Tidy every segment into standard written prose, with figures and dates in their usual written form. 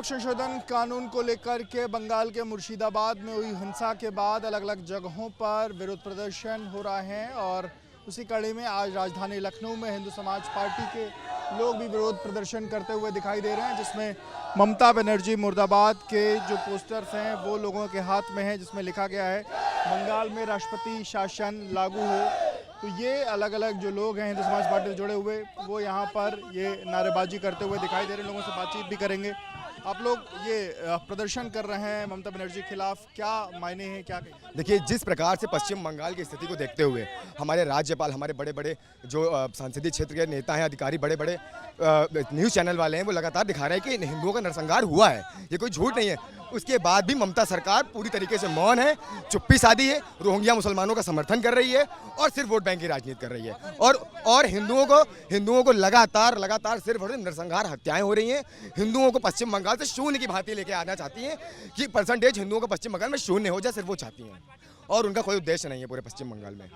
नागरिकत्व संशोधन कानून को लेकर के बंगाल के मुर्शिदाबाद में हुई हिंसा के बाद अलग अलग जगहों पर विरोध प्रदर्शन हो रहे हैं और उसी कड़ी में आज राजधानी लखनऊ में हिंदू समाज पार्टी के लोग भी विरोध प्रदर्शन करते हुए दिखाई दे रहे हैं, जिसमें ममता बनर्जी मुर्दाबाद के जो पोस्टर्स हैं वो लोगों के हाथ में हैं, जिसमें लिखा गया है बंगाल में राष्ट्रपति शासन लागू हो। तो ये अलग अलग जो लोग हैं हिंदू समाज पार्टी से जुड़े हुए वो यहाँ पर ये नारेबाजी करते हुए दिखाई दे रहे हैं। लोगों से बातचीत भी करेंगे। आप लोग ये प्रदर्शन कर रहे हैं ममता बनर्जी के खिलाफ, क्या मायने हैं, क्या कहें? देखिए, जिस प्रकार से पश्चिम बंगाल की स्थिति को देखते हुए हमारे राज्यपाल, हमारे बड़े बड़े जो संसदीय क्षेत्र के नेता हैं, अधिकारी, बड़े बड़े न्यूज़ चैनल वाले हैं, वो लगातार दिखा रहे हैं कि हिंदुओं का नरसंहार हुआ है, ये कोई झूठ नहीं है। उसके बाद भी ममता सरकार पूरी तरीके से मौन है, चुप्पी साधी है, रोहिंग्या मुसलमानों का समर्थन कर रही है और सिर्फ वोट बैंक की राजनीति कर रही है और हिंदुओं को लगातार सिर्फ नरसंहार हत्याएं हो रही हैं। हिंदुओं को पश्चिम बंगाल से शून्य की भांति लेके आना चाहती हैं कि परसेंटेज हिंदुओं का पश्चिम बंगाल में शून्य हो जाए, सिर्फ वो चाहती हैं और उनका कोई उद्देश्य नहीं है पूरे पश्चिम बंगाल में।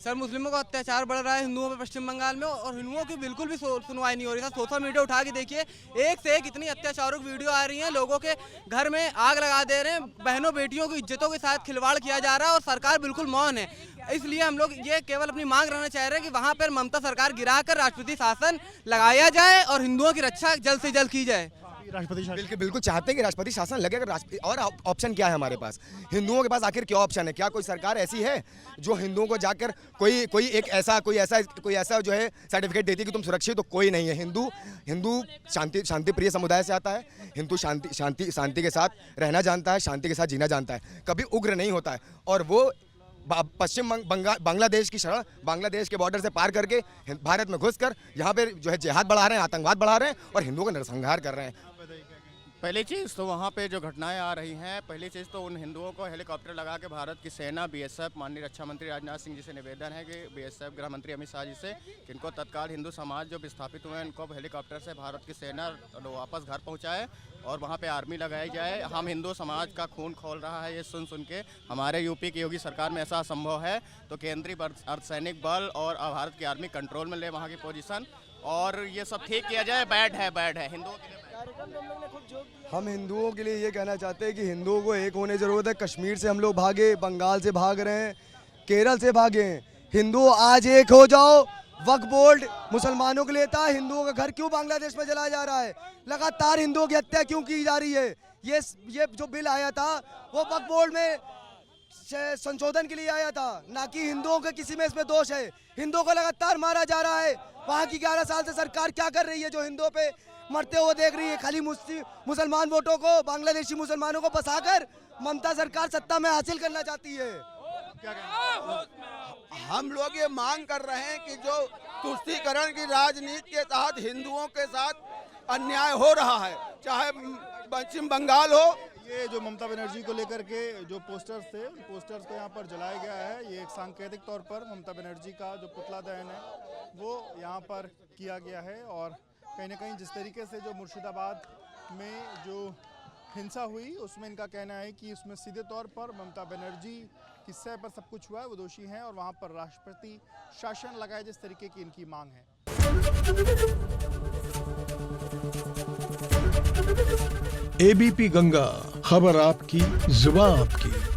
सर, मुस्लिमों का अत्याचार बढ़ रहा है हिंदुओं पर पश्चिम बंगाल में और हिंदुओं की बिल्कुल भी सुनवाई नहीं हो रही है। सोशल मीडिया उठा के देखिए, एक से एक इतनी अत्याचारक वीडियो आ रही हैं, लोगों के घर में आग लगा दे रहे हैं, बहनों बेटियों की इज्जतों के साथ खिलवाड़ किया जा रहा है और सरकार बिल्कुल मौन है। इसलिए हम लोग ये केवल अपनी मांग रहना चाह रहे हैं कि वहाँ पर ममता सरकार गिराकर राष्ट्रपति शासन लगाया जाए और हिंदुओं की रक्षा जल्द से जल्द की जाए। राष्ट्रपति बिल्कुल चाहते हैं कि राष्ट्रपति शासन लगे। और ऑप्शन क्या है हमारे पास? हिंदुओं के पास आखिर क्या ऑप्शन है? क्या कोई सरकार ऐसी है जो हिंदुओं को जाकर कोई ऐसा जो है सर्टिफिकेट देती है कि तुम सुरक्षित? तो कोई नहीं है। हिंदू शांति प्रिय समुदाय से आता है। हिंदू शांति के साथ रहना जानता है, शांति के साथ जीना जानता है, कभी उग्र नहीं होता है। और वो पश्चिम बांग्लादेश की शरण, बांग्लादेश के बॉर्डर से पार करके भारत में घुसकर यहाँ पे जो है जिहाद बढ़ा रहे हैं, आतंकवाद बढ़ा रहे हैं और हिंदुओं का नरसंहार कर रहे हैं। पहली चीज़ तो वहाँ पे जो घटनाएं आ रही हैं, पहली चीज़ तो उन हिंदुओं को हेलीकॉप्टर लगा के भारत की सेना, बीएसएफ, माननीय रक्षा मंत्री राजनाथ सिंह जी से निवेदन है कि बीएसएफ, गृह मंत्री अमित शाह जी से कि इनको तत्काल हिंदू समाज जो विस्थापित हुए हैं इनको हेलीकॉप्टर से भारत की सेना वापस घर पहुँचाए और वहाँ पे आर्मी लगाई जाए। हम हिंदू समाज का खून खोल रहा है ये सुन के हमारे यूपी की योगी सरकार में ऐसा असंभव है, तो केंद्रीय अर्धसैनिक बल और भारत की आर्मी कंट्रोल में ले वहाँ की पोजीशन और ये सब ठीक किया जाए। बैड है हिंदुओं के लिए। हम हिंदुओं के लिए ये कहना चाहते हैं कि हिंदुओं को एक होने ज़रूरत है। कश्मीर से हम लोग भागे, बंगाल से भाग रहे हैं, केरल से भागे हैं। हिंदू आज एक हो जाओ। वक्फ बोर्ड मुसलमानों के लिए था, हिंदुओं का घर क्यों बांग्लादेश में जलाया जा रहा है? लगातार हिंदुओं की हत्या क्यों की जा रही है? ये जो बिल आया था वो वक्फ बोर्ड में संशोधन के लिए आया था, ना कि हिंदुओं के किसी में इसमें दोष है। हिंदुओं को लगातार मारा जा रहा है। वहाँ की 11 साल से सरकार क्या कर रही है जो हिंदुओं पे मरते हुए देख रही है? खाली मुसलमान वोटों को, बांग्लादेशी मुसलमानों को बसाकर ममता सरकार सत्ता में हासिल करना चाहती है। हम लोग ये मांग कर रहे हैं कि जो तुष्टीकरण की राजनीति के तहत हिंदुओं के साथ अन्याय हो रहा है, चाहे पश्चिम बंगाल हो। ये जो ममता बनर्जी को लेकर के जो पोस्टर्स थे, उन पोस्टर्स को यहाँ पर जलाया गया है। ये एक सांकेतिक तौर पर ममता बनर्जी का जो पुतला दहन है वो यहाँ पर किया गया है और कहीं ना कहीं जिस तरीके से जो मुर्शिदाबाद में जो हिंसा हुई उसमें इनका कहना है कि उसमें सीधे तौर पर ममता बनर्जी की सह पर सब कुछ हुआ है, वो दोषी हैं और वहाँ पर राष्ट्रपति शासन लगाए, जिस तरीके की इनकी मांग है। एबीपी गंगा, खबर आपकी, जुबान आपकी।